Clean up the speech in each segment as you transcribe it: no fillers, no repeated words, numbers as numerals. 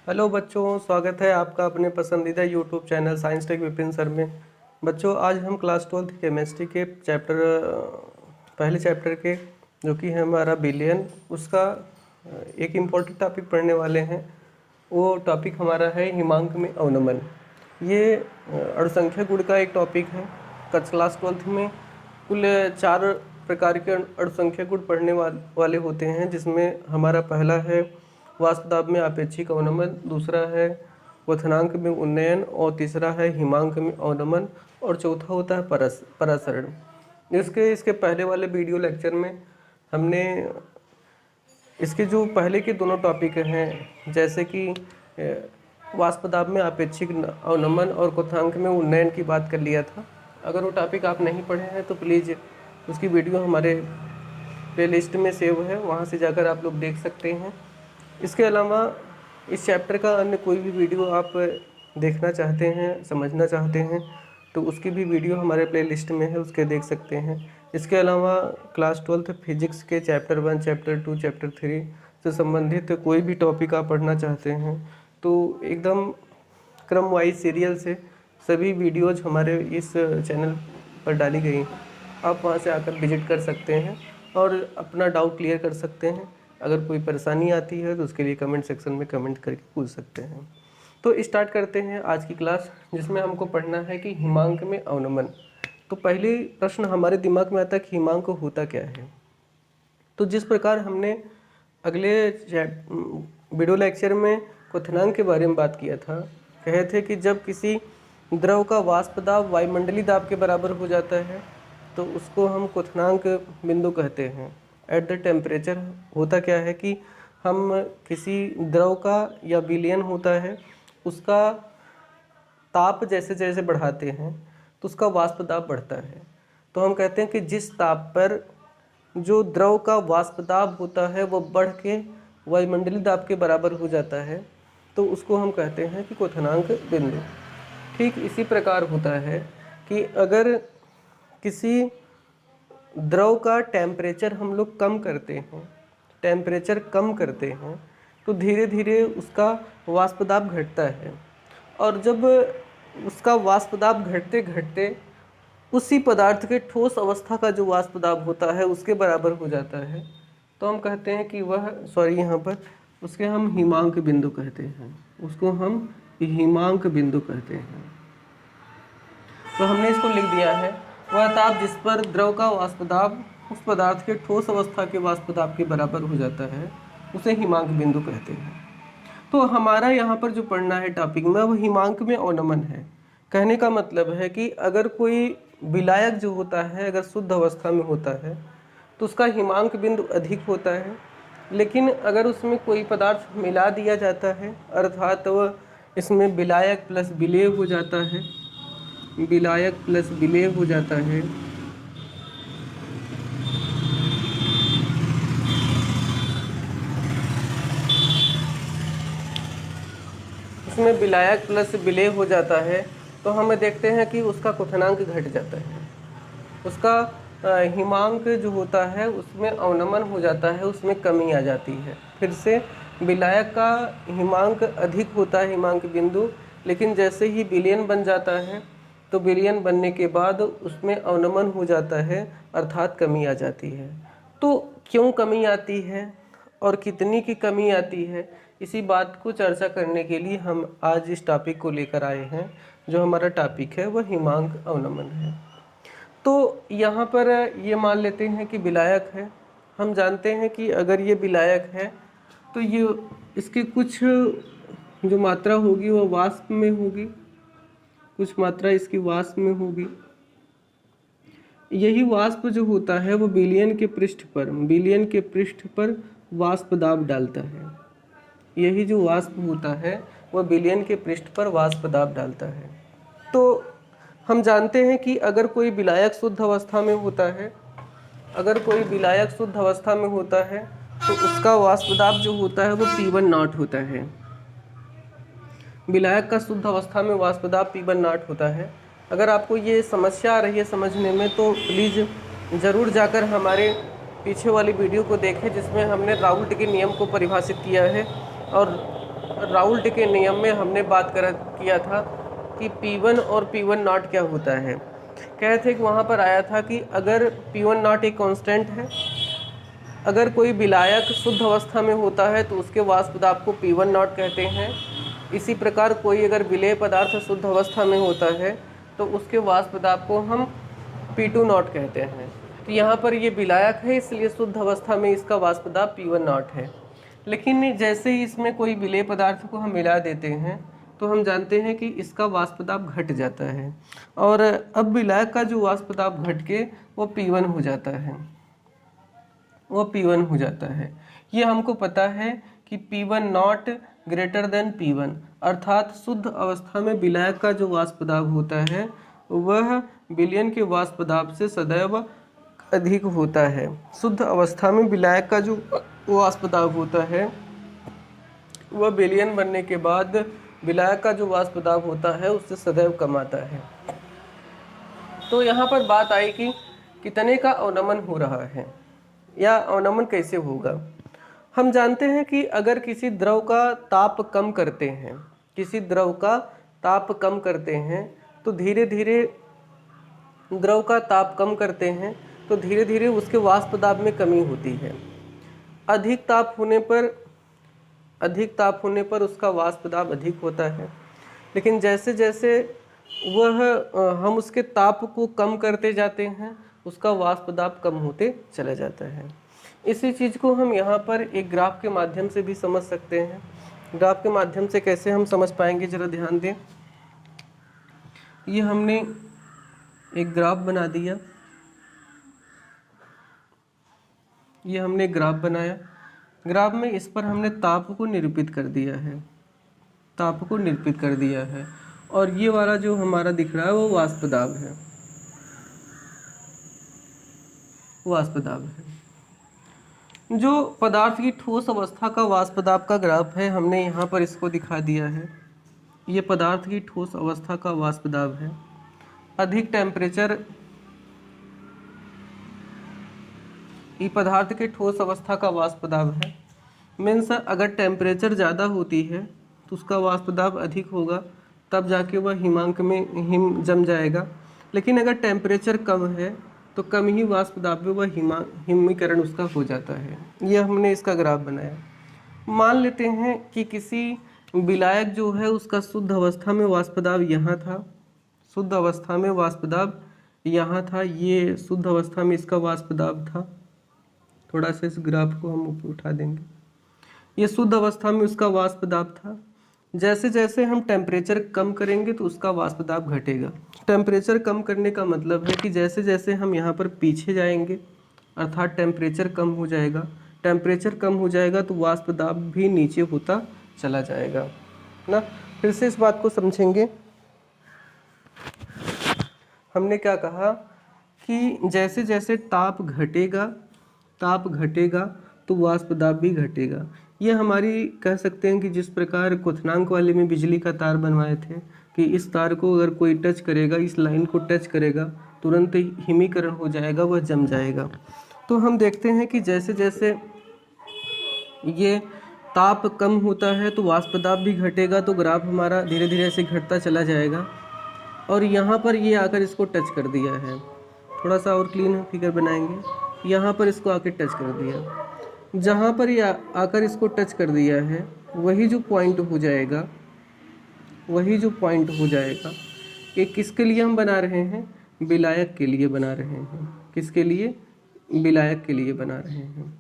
Hello बच्चों, स्वागत है आपका अपने पसंदीदा YouTube channel science tech Vipin sir में। बच्चों, आज हम क्लास 12 केमिस्ट्री के पहले चैप्टर के जो कि है हमारा बिलियन, उसका एक इम्पोर्टेंट टॉपिक पढ़ने वाले हैं। वो टॉपिक हमारा है हिमांक में अवनमन। ये अणुसंख्या गुण का एक टॉपिक है। क्लास 12 में कुल 4 प्रकार के अणुसंख्या गुण पढ़ने वाले होते हैं, जिसमें हमारा पहला है वाष्प दाब में आपेक्षिक अवनमन, दूसरा है क्वथनांक में उन्नयन, और तीसरा है हिमांक में अवनमन, और चौथा होता है परासरण। इसके पहले वाले वीडियो लेक्चर में हमने इसके जो पहले के दोनों टॉपिक हैं, जैसे कि वाष्प दाब में आपेक्षिक अवनमन और क्वथनांक में उन्नयन की बात कर लिया था। अगर वो टॉपिक आप नहीं पढ़े हैं तो प्लीज़ उसकी वीडियो हमारे प्लेलिस्ट में सेव है, वहाँ से जाकर आप लोग देख सकते हैं। इसके अलावा इस चैप्टर का अन्य कोई भी वीडियो आप देखना चाहते हैं, समझना चाहते हैं, तो उसकी भी वीडियो हमारे प्लेलिस्ट में है, उसके देख सकते हैं। इसके अलावा क्लास 12 फिजिक्स के चैप्टर 1, चैप्टर 2, चैप्टर 3 से संबंधित कोई भी टॉपिक आप पढ़ना चाहते हैं तो एकदम क्रम वाइज सीरियल से सभी वीडियोज हमारे इस चैनल पर डाली गई हैं। आप वहां से आकर विजिट कर सकते हैं और अपना डाउट क्लियर कर सकते हैं। अगर कोई परेशानी आती है तो उसके लिए कमेंट सेक्शन में कमेंट करके पूछ सकते हैं। तो स्टार्ट करते हैं आज की क्लास, जिसमें हमको पढ़ना है कि हिमांक में अवनमन। तो पहले प्रश्न हमारे दिमाग में आता है कि हिमांक होता क्या है। तो जिस प्रकार हमने अगले वीडियो लेक्चर में क्वथनांक के बारे में बात किया था, कहे थे कि जब किसी द्रव का वाष्प दाब वायुमंडलीय दाब के बराबर हो जाता है तो उसको हम क्वथनांक बिंदु कहते हैं। एट द टेम्परेचर होता क्या है कि हम किसी द्रव का या विलयन होता है, उसका ताप जैसे जैसे बढ़ाते हैं तो उसका वाष्प दाब बढ़ता है। तो हम कहते हैं कि जिस ताप पर जो द्रव का वाष्प दाब होता है वो बढ़ के वायुमंडलीय दाब के बराबर हो जाता है, तो उसको हम कहते हैं कि क्वथनांक बिंदु। ठीक इसी प्रकार होता है कि अगर किसी द्रव का टेम्परेचर हम लोग कम करते हैं, तो धीरे धीरे उसका वाष्प दाब घटता है, और जब उसका वाष्प दाब घटते घटते उसी पदार्थ के ठोस अवस्था का जो वाष्प दाब होता है उसके बराबर हो जाता है, तो हम कहते हैं कि वह यहाँ पर उसके हम हिमांक बिंदु कहते हैं। उसको हम हिमांक बिंदु कहते हैं। तो हमने इसको लिख दिया है, वह ताप जिस पर द्रव का वाष्प दाब उस पदार्थ के ठोस अवस्था के वाष्प दाब के बराबर हो जाता है, उसे हिमांक बिंदु कहते हैं। तो हमारा यहाँ पर जो पढ़ना है टॉपिक में वो हिमांक में अवनमन है। कहने का मतलब है कि अगर कोई विलायक जो होता है अगर शुद्ध अवस्था में होता है तो उसका हिमांक बिंदु अधिक होता है, लेकिन अगर उसमें कोई पदार्थ मिला दिया जाता है, अर्थात वह इसमें विलायक प्लस विलेय हो जाता है, विलायक प्लस विलेय हो जाता है, उसमें विलायक प्लस विलेय हो जाता है, तो हमें देखते हैं कि उसका क्वथनांक घट जाता है। उसका हिमांक जो होता है उसमें अवनमन हो जाता है, उसमें कमी आ जाती है। फिर से विलायक का हिमांक अधिक होता है, हिमांक बिंदु, लेकिन जैसे ही विलयन बन जाता है तो विलयन बनने के बाद उसमें अवनमन हो जाता है, अर्थात कमी आ जाती है। तो क्यों कमी आती है और कितनी की कमी आती है, इसी बात को चर्चा करने के लिए हम आज इस टॉपिक को लेकर आए हैं। जो हमारा टॉपिक है वह हिमांक अवनमन है। तो यहाँ पर ये मान लेते हैं कि विलायक है। हम जानते हैं कि अगर ये विलायक है तो ये इसकी कुछ जो मात्रा होगी वह वाष्प में होगी, कुछ मात्रा इसकी वाष्प में होगी। यही वाष्प जो होता है वो विलयन के पृष्ठ पर वाष्प दाब डालता है। यही जो वाष्प होता है वह विलयन के पृष्ठ पर वाष्प दाब डालता है। तो हम जानते हैं कि अगर कोई विलायक शुद्ध अवस्था में होता है, तो उसका वाष्प दाब जो होता है वो P1 नॉट होता है। विलायक का शुद्ध अवस्था में वाष्प दाब P1 नॉट होता है। अगर आपको ये समस्या आ रही है समझने में तो प्लीज़ ज़रूर जाकर हमारे पीछे वाली वीडियो को देखें, जिसमें हमने राउल्ट के नियम को परिभाषित किया है और राउल्ट के नियम में हमने किया था कि P1 और P1 नॉट क्या होता है। कहे थे कि वहाँ पर आया था कि अगर P1 नॉट एक कांस्टेंट है, अगर कोई विलायक शुद्ध अवस्था में होता है तो उसके वाष्प दाब को P1 नॉट कहते हैं। इसी प्रकार कोई अगर विलेय पदार्थ शुद्ध अवस्था में होता है तो उसके वाष्प दाब को हम P2 नॉट कहते हैं। तो यहाँ पर ये विलायक है, इसलिए शुद्ध अवस्था में इसका वाष्प दाब P1 नॉट है। लेकिन जैसे ही इसमें कोई विलेय पदार्थ को हम मिला देते हैं तो हम जानते हैं कि इसका वाष्प दाब घट जाता है, और अब विलायक का जो वाष्प दाब घट के वो P1 हो जाता है, वो P1 हो जाता है। ये हमको पता है कि P1 not greater than P1, अर्थात शुद्ध अवस्था में विलायक का जो वाष्प दाब होता है वह विलयन के वाष्प दाब से सदैव अधिक होता है। शुद्ध अवस्था में विलायक का जो वाष्प दाब होता है वह विलयन बनने के बाद विलायक का जो वाष्प दाब होता है उससे सदैव कम आता है। तो यहाँ पर बात आई कि कितने का अवनमन हो रहा है या अवनमन कैसे होगा। हम जानते हैं कि अगर किसी द्रव का ताप कम करते हैं, किसी द्रव का ताप कम करते हैं तो धीरे धीरे द्रव का ताप कम करते हैं तो धीरे धीरे उसके वाष्प दाब में कमी होती है। अधिक ताप होने पर उसका वाष्प दाब अधिक होता है, लेकिन जैसे जैसे हम उसके ताप को कम करते जाते हैं उसका वाष्प दाब कम होते चला जाता है। इसी चीज़ को हम यहाँ पर एक ग्राफ के माध्यम से भी समझ सकते हैं। ग्राफ के माध्यम से कैसे हम समझ पाएंगे, जरा ध्यान दें। ये हमने एक ग्राफ बना दिया, ये हमने ग्राफ बनाया। ग्राफ में इस पर हमने ताप को निरूपित कर दिया है, ताप को निरूपित कर दिया है, और ये वाला जो हमारा दिख रहा है वो वाष्प दाब है, वाष्प दाब है। जो पदार्थ की ठोस अवस्था का वाष्प दाब का ग्राफ है हमने यहाँ पर इसको दिखा दिया है। ये पदार्थ की ठोस अवस्था का वाष्प दाब है। अधिक टेम्परेचर, ये पदार्थ के ठोस अवस्था का वाष्प दाब है। मीन्स अगर टेम्परेचर ज़्यादा होती है तो उसका वाष्प दाब अधिक होगा, तब जाके वह हिमांक में हिम जम जाएगा। लेकिन अगर टेम्परेचर कम है तो कम ही वाष्प दाब में वह हिमीकरण उसका हो जाता है। यह हमने इसका ग्राफ बनाया। मान लेते हैं कि किसी विलायक जो है उसका शुद्ध अवस्था में वाष्प दाब यहाँ था, शुद्ध अवस्था में वाष्प दाब यहाँ था, ये शुद्ध अवस्था में इसका वाष्प दाब था। थोड़ा सा इस ग्राफ को हम ऊपर उठा देंगे। ये शुद्ध अवस्था में उसका वाष्प दाब था। जैसे जैसे हम टेम्परेचर कम करेंगे तो उसका वाष्प दाब घटेगा। टेम्परेचर कम करने का मतलब है कि जैसे जैसे हम यहाँ पर पीछे जाएंगे अर्थात टेम्परेचर कम हो जाएगा, टेम्परेचर कम हो जाएगा तो वाष्प दाब भी नीचे होता चला जाएगा ना। फिर से इस बात को समझेंगे। हमने क्या कहा कि जैसे जैसे ताप घटेगा तो वाष्प दाब भी घटेगा। ये हमारी कह सकते हैं कि जिस प्रकार क्वथनांक वाले में बिजली का तार बनवाए थे कि इस तार को अगर कोई टच करेगा, इस लाइन को टच करेगा, तुरंत हिमीकरण हो जाएगा, वह जम जाएगा। तो हम देखते हैं कि जैसे जैसे ये ताप कम होता है तो वाष्प दाब भी घटेगा, तो ग्राफ हमारा धीरे धीरे ऐसे घटता चला जाएगा। और यहाँ पर ये आकर इसको टच कर दिया है। थोड़ा सा और क्लीन फिगर बनाएंगे। यहाँ पर इसको आकर टच कर दिया। जहाँ पर ये आकर इसको टच कर दिया है वही जो पॉइंट हो जाएगा, ये किसके लिए हम बना रहे हैं? विलायक के लिए बना रहे हैं। किसके लिए? विलायक के लिए बना रहे हैं।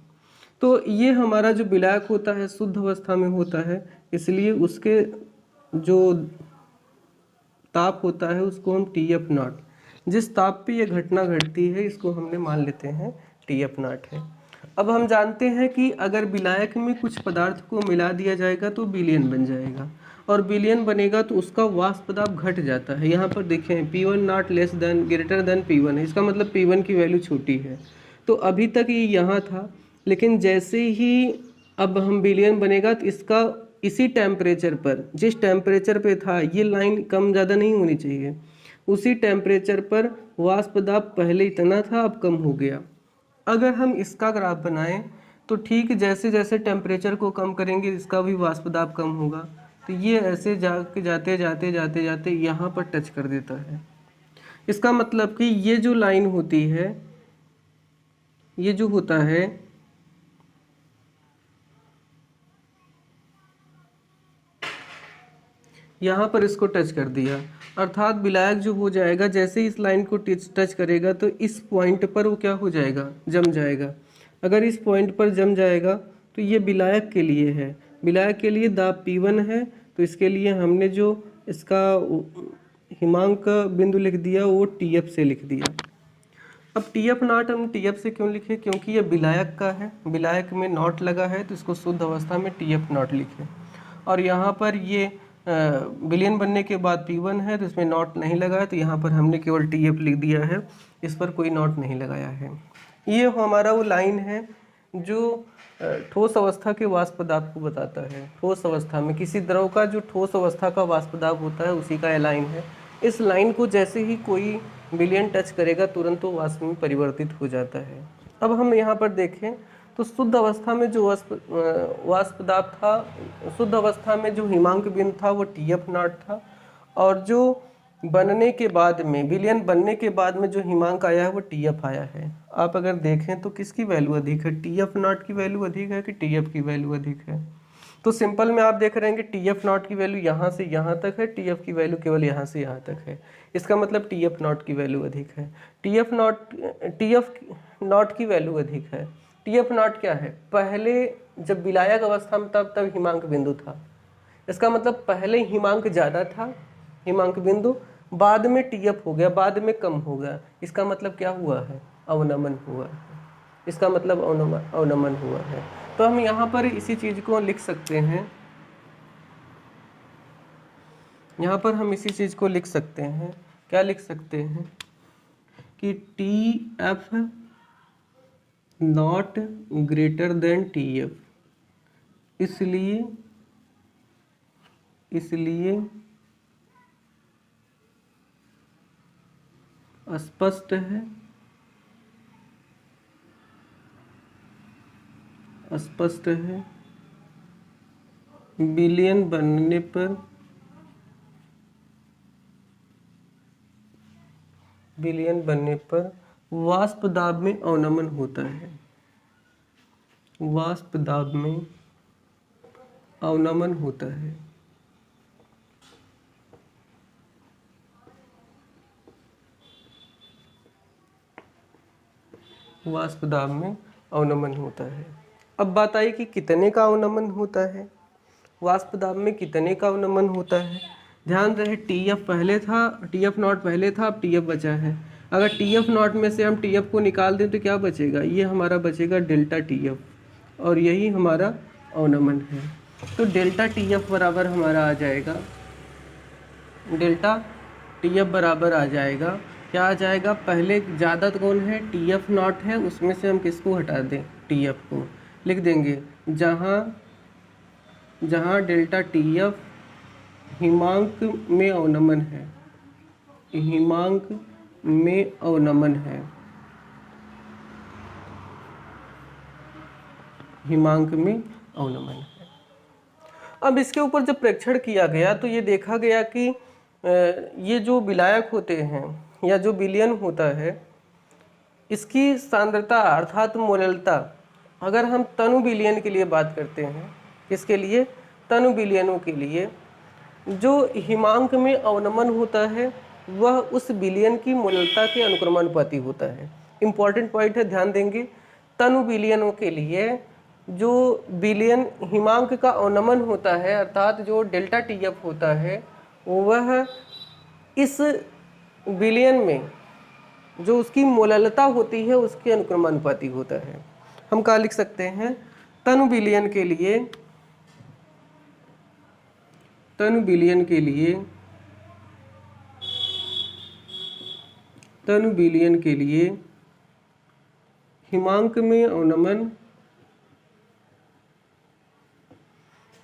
तो ये हमारा जो विलायक होता है शुद्ध अवस्था में होता है, इसलिए उसके जो ताप होता है उसको हम TF नॉट, जिस ताप पे ये घटना घटती है इसको हमने मान लेते हैं TF नॉट है। अब हम जानते हैं कि अगर विलायक में कुछ पदार्थ को मिला दिया जाएगा तो विलयन बन जाएगा, और विलयन बनेगा तो उसका वाष्प दाब घट जाता है। यहाँ पर देखें P1 not less than greater than P1 है, इसका मतलब P1 की वैल्यू छोटी है। तो अभी तक ये यहाँ था, लेकिन जैसे ही अब हम विलयन बनेगा तो इसका इसी टेम्परेचर पर, जिस टेम्परेचर पे था, ये लाइन कम ज़्यादा नहीं होनी चाहिए, उसी टेम्परेचर पर वाष्प दाब पहले इतना था अब कम हो गया। अगर हम इसका ग्राफ बनाएं तो ठीक जैसे जैसे टेम्परेचर को कम करेंगे इसका भी वाष्प दाब कम होगा। तो ये ऐसे जाके जाते जाते जाते जाते यहाँ पर टच कर देता है। इसका मतलब कि ये जो लाइन होती है, ये जो होता है, यहाँ पर इसको टच कर दिया, अर्थात विलायक जो हो जाएगा जैसे ही इस लाइन को टच करेगा तो इस पॉइंट पर वो क्या हो जाएगा, जम जाएगा। अगर इस पॉइंट पर जम जाएगा तो ये विलायक के लिए है। विलायक के लिए दाब P1 है, तो इसके लिए हमने जो इसका हिमांक का बिंदु लिख दिया वो TF से लिख दिया। अब TF नॉट हम TF से क्यों लिखे, क्योंकि ये विलायक का है, विलायक में नॉट लगा है तो इसको शुद्ध अवस्था में TF नॉट लिखे। और यहाँ पर ये विलयन बनने के बाद P1 है तो इसमें नॉट नहीं लगा है, तो यहाँ पर हमने केवल TF लिख दिया है, इस पर कोई नॉट नहीं लगाया है। ये हमारा वो लाइन है जो ठोस अवस्था के वाष्प दाब को बताता है। ठोस अवस्था में किसी द्रव का जो ठोस अवस्था का वाष्प दाब होता है उसी का ये लाइन है। इस लाइन को जैसे ही कोई विलयन टच करेगा तुरंत वो वाष्प में परिवर्तित हो जाता है। अब हम यहाँ पर देखें तो शुद्ध अवस्था में जो वाष्प दाब था, शुद्ध अवस्था में जो हिमांक बिंदु था वो TF नॉट था, और जो बनने के बाद में, विलयन बनने के बाद में जो हिमांक आया है वो TF आया है। आप अगर देखें तो किसकी वैल्यू अधिक है, TF नॉट की वैल्यू अधिक है कि TF की वैल्यू अधिक है। तो सिंपल में आप देख रहे हैं कि TF नॉट की वैल्यू यहाँ से यहाँ तक है, TF की वैल्यू केवल यहाँ से यहाँ तक है। इसका मतलब TF नॉट की वैल्यू अधिक है। TF नॉट की वैल्यू अधिक है। TF नॉट क्या है, पहले जब विलायक अवस्था में तब हिमांक बिंदु था। इसका मतलब पहले हिमांक ज़्यादा था, हिमांक बिंदु, बाद में TF हो गया, बाद में कम हो गया। इसका मतलब क्या हुआ है, अवनमन हुआ है। इसका मतलब अवनमन हुआ है। तो हम यहाँ पर इसी चीज़ को लिख सकते हैं, यहाँ पर हम इसी चीज़ को लिख सकते हैं। क्या लिख सकते हैं कि TF not greater than TF, इसलिए स्पष्ट है, स्पष्ट है विलयन बनने पर, विलयन बनने पर वाष्प दाब में अवनमन होता है, वाष्प दाब में अवनमन होता है। वाष्प दाब में अवनमन होता है। अब बात आई कि कितने का अवनमन होता है, वाष्प दाब में कितने का अवनमन होता है। ध्यान रहे TF पहले था, TF नॉट पहले था, अब TF बचा है। अगर TF नॉट में से हम TF को निकाल दें तो क्या बचेगा, ये हमारा बचेगा डेल्टा TF, और यही हमारा अवनमन है। तो डेल्टा TF बराबर हमारा आ जाएगा, डेल्टा TF बराबर आ जाएगा, क्या आ जाएगा, पहले ज़्यादा कौन है, TF नॉट है, उसमें से हम किसको हटा दें, TF को। लिख देंगे जहाँ डेल्टा TF हिमांक में अवनमन है, हिमांक में अवनमन है, हिमांक में अवनमन है। अब इसके ऊपर जब प्रेक्षण किया गया तो ये देखा गया कि ये जो विलायक होते हैं या जो विलयन होता है, इसकी सांद्रता अर्थात मोललता, अगर हम तनु विलयन के लिए बात करते हैं, किसके लिए, तनु विलयनों के लिए, जो हिमांक में अवनमन होता है वह उस विलयन की मोललता के अनुक्रमानुपाती होता है। इम्पॉर्टेंट पॉइंट है, ध्यान देंगे। तनु विलयनों के लिए जो विलयन हिमांक का अवनमन होता है, अर्थात जो डेल्टा TF होता है, वह इस विलयन में जो उसकी मोललता होती है उसके अनुक्रमानुपाती होता है। हम क्या लिख सकते हैं, तनु विलयन के लिए, तनु विलयन के लिए, तनु विलयन के लिए हिमांक में अवनमन,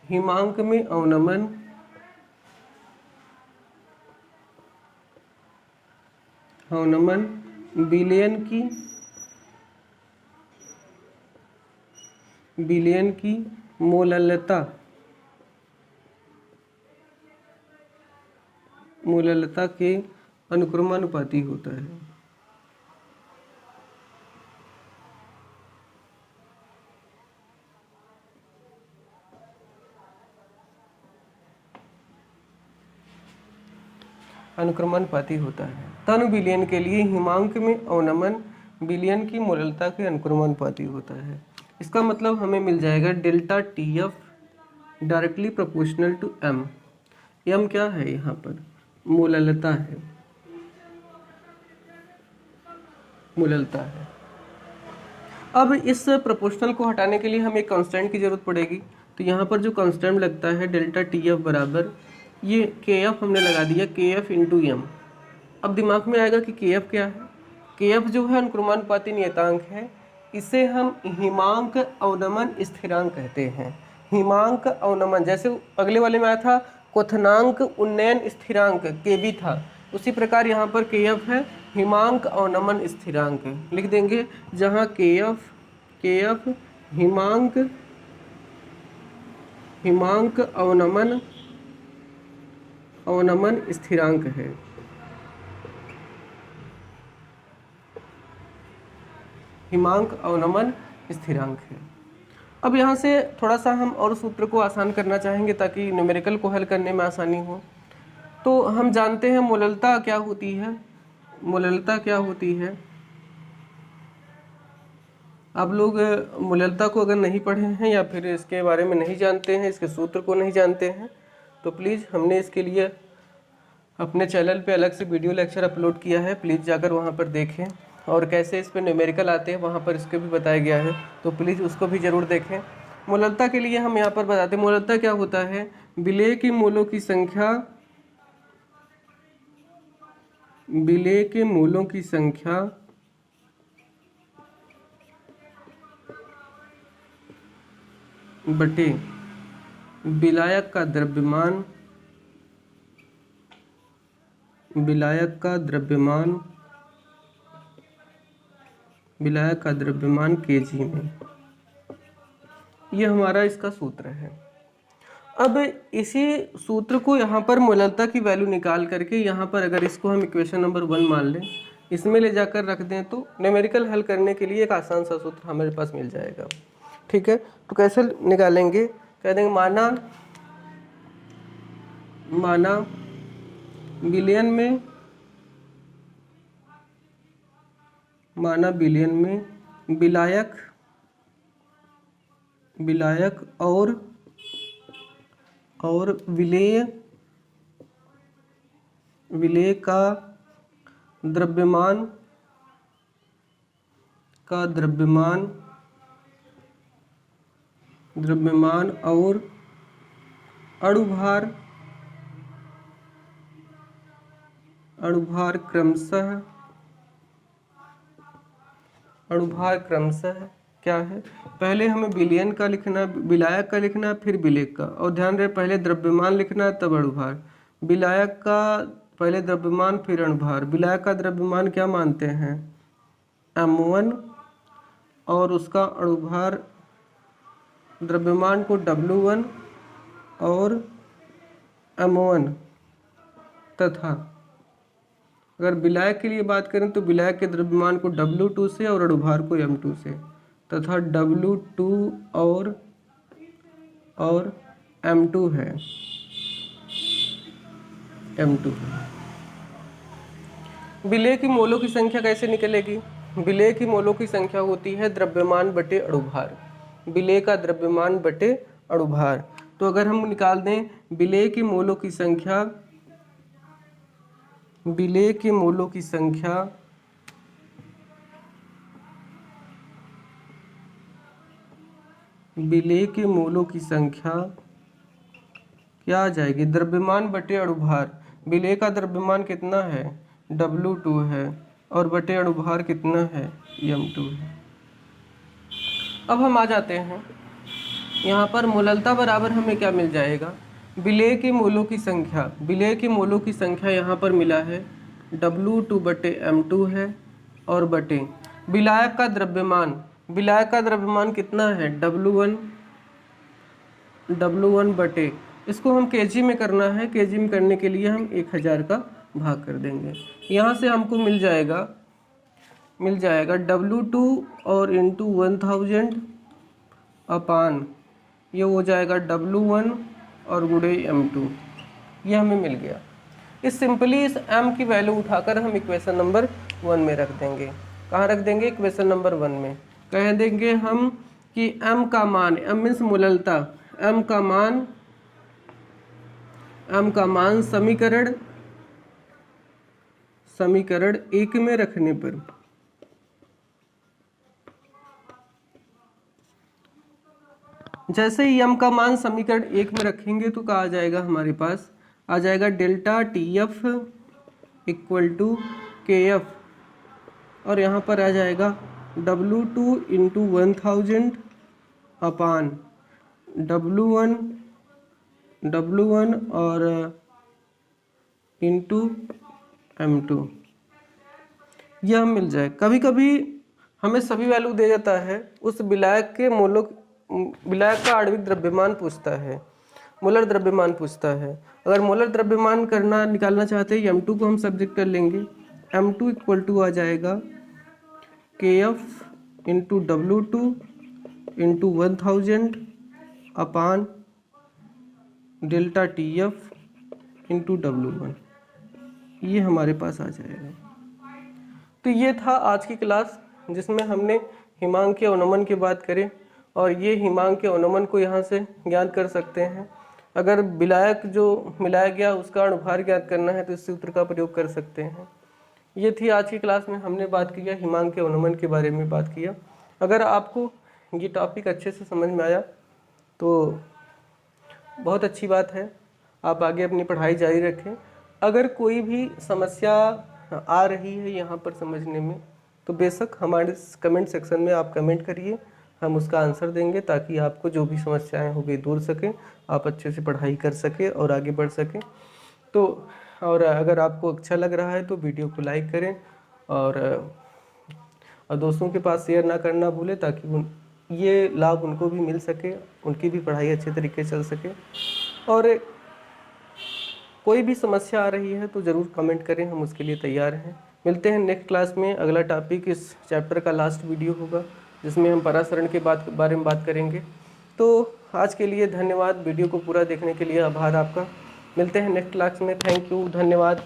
हिमांक में अवनमन विलयन की विलयन की मोललता के अनुक्रमानुपाती होता है। अनुक्रमानुपाती होता है। तनु विलयन के लिए हिमांक में अवनमन विलयन की मोललता के अनुक्रमानुपाती होता है। इसका मतलब हमें मिल जाएगा delta T F directly proportional to M. M क्या है यहाँ पर? मोललता है, मोललता है। अब इस प्रोपोर्शनल को हटाने के लिए हमें कांस्टेंट की जरूरत पड़ेगी। तो यहाँ पर जो कांस्टेंट लगता है डेल्टा टी एफ बराबर ये के एफ हमने लगा दिया, के एफ इंटू एम। अब दिमाग में आएगा कि के एफ क्या है। के एफ जो है अनुक्रमानुपाती नियतांक है, इसे हम हिमांक अवनमन स्थिरांक कहते हैं। हिमांक अवनमन, जैसे अगले वाले में आया था क्वथनांक उन्नयन स्थिरांक के भी था, उसी प्रकार यहाँ पर के एफ है हिमांक अवनमन स्थिरांक। लिख देंगे जहाँ के एफ हिमांक अवनमन स्थिरांक है। हिमांक अवनमन स्थिरांक है। अब यहाँ से थोड़ा सा हम और सूत्र को आसान करना चाहेंगे ताकि न्यूमेरिकल को हल करने में आसानी हो। तो हम जानते हैं मोललता क्या होती है। मोललता क्या होती है? आप लोग मोललता को अगर नहीं पढ़े हैं या फिर इसके बारे में नहीं जानते हैं, इसके सूत्र को नहीं जानते हैं, तो प्लीज़ हमने इसके लिए अपने चैनल पे अलग से वीडियो लेक्चर अपलोड किया है, प्लीज़ जाकर वहाँ पर देखें। और कैसे इस पर न्यूमेरिकल आते हैं वहाँ पर इसके भी बताया गया है, तो प्लीज़ उसको भी ज़रूर देखें। मोललता के लिए हम यहाँ पर बताते हैं मोललता क्या होता है। विलेय के मोलों की संख्या बटे विलायक का द्रव्यमान केजी में, ये हमारा इसका सूत्र है। अब इसी सूत्र को यहाँ पर मोललता की वैल्यू निकाल करके यहाँ पर अगर इसको हम इक्वेशन नंबर 1 मान लें, इसमें ले जाकर रख दें, तो न्यूमेरिकल हल करने के लिए एक आसान सा सूत्र हमारे पास मिल जाएगा। ठीक है, तो कैसे निकालेंगे? कह देंगे माना विलयन में विलायक और विलेय का द्रव्यमान और अणुभार क्रमशः क्या है? पहले हमें विलयन का लिखना, विलायक का लिखना, फिर विलेय का। और ध्यान रहे पहले द्रव्यमान लिखना तब अणुभार। विलायक का पहले द्रव्यमान फिर अणुभार। विलायक का द्रव्यमान क्या मानते हैं? M1, और उसका अणुभार द्रव्यमान को W1 और M1, तथा अगर विलायक के लिए बात करें तो विलायक के द्रव्यमान को W2 से और अणुभार को M2 से, तथा W2 और M2 है, M2। विलेय की मोलों की संख्या कैसे निकलेगी? विलेय की मोलों की संख्या होती है द्रव्यमान बटे अणुभार, विलेय का द्रव्यमान बटे अणुभार। तो अगर हम निकाल दें विलेय की मोलों की संख्या, विलेय की मोलों की संख्या क्या आ जाएगी? द्रव्यमान बटे अणुभार। विलेय का द्रव्यमान कितना है? W2 है, और बटे अणुभार कितना है? M2 है। अब हम आ जाते हैं यहाँ पर मोललता बराबर हमें क्या मिल जाएगा? विलेय के मोलों की संख्या, विलेय के मोलों की संख्या यहाँ पर मिला है W2 बटे M2 है, और बटे विलायक का द्रव्यमान, विलायक का द्रव्यमान कितना है, W1 बटे, इसको हम केजी में करना है। केजी में करने के लिए हम 1000 का भाग कर देंगे। यहाँ से हमको मिल जाएगा W2 और इंटू 1000 अपान ये हो जाएगा W1 और गुणे M2, ये हमें मिल गया। इस सिंपली इस m की वैल्यू उठाकर हम इक्वेशन नंबर 1 में रख देंगे। कहाँ रख देंगे, इक्वेशन नंबर 1 में। कह देंगे हम कि m का मान, m मीन्स मोललता, m का मान समीकरण 1 में रखने पर जैसे ही m का मान समीकरण 1 में रखेंगे तो क्या आ जाएगा, हमारे पास आ जाएगा delta TF equal to KF, और यहाँ पर आ जाएगा W2 इंटू 1000 अपान W1 और इंटू M2, यह मिल जाए। कभी कभी हमें सभी वैल्यू दे जाता है, उस विलायक का आणविक द्रव्यमान पूछता है, मोलर द्रव्यमान पूछता है। अगर मोलर द्रव्यमान निकालना चाहते हैं, M2 को हम सब्जेक्ट कर लेंगे। M2 इक्वल टू आ जाएगा KF इंटू W2 इंटू 1000 अपान डेल्टा TF इंटू W1, ये हमारे पास आ जाएगा। तो ये था आज की क्लास, जिसमें हमने हिमांक के अवनमन की बात करी, और ये हिमांक के अवनमन को यहाँ से ज्ञात कर सकते हैं। अगर विलायक जो मिलाया गया उसका अणुभार ज्ञात करना है तो इस सूत्र का प्रयोग कर सकते हैं। ये थी आज की क्लास में हमने बात किया हिमांक के अवनमन के बारे में बात किया। अगर आपको ये टॉपिक अच्छे से समझ में आया तो बहुत अच्छी बात है, आप आगे अपनी पढ़ाई जारी रखें। अगर कोई भी समस्या आ रही है यहाँ पर समझने में तो बेशक हमारे कमेंट सेक्शन में आप कमेंट करिए, हम उसका आंसर देंगे, ताकि आपको जो भी समस्याएं होगी दूर सकें, आप अच्छे से पढ़ाई कर सकें और आगे बढ़ सकें। तो और अगर आपको अच्छा लग रहा है तो वीडियो को लाइक करें और दोस्तों के पास शेयर ना करना भूलें, ताकि ये लाभ उनको भी मिल सके, उनकी भी पढ़ाई अच्छे तरीके से चल सके। और कोई भी समस्या आ रही है तो ज़रूर कमेंट करें, हम उसके लिए तैयार हैं। मिलते हैं नेक्स्ट क्लास में। अगला टॉपिक इस चैप्टर का लास्ट वीडियो होगा, जिसमें हम परासरण के बारे में बात करेंगे। तो आज के लिए धन्यवाद, वीडियो को पूरा देखने के लिए आभार आपका। मिलते हैं नेक्स्ट क्लास में। थैंक यू, धन्यवाद।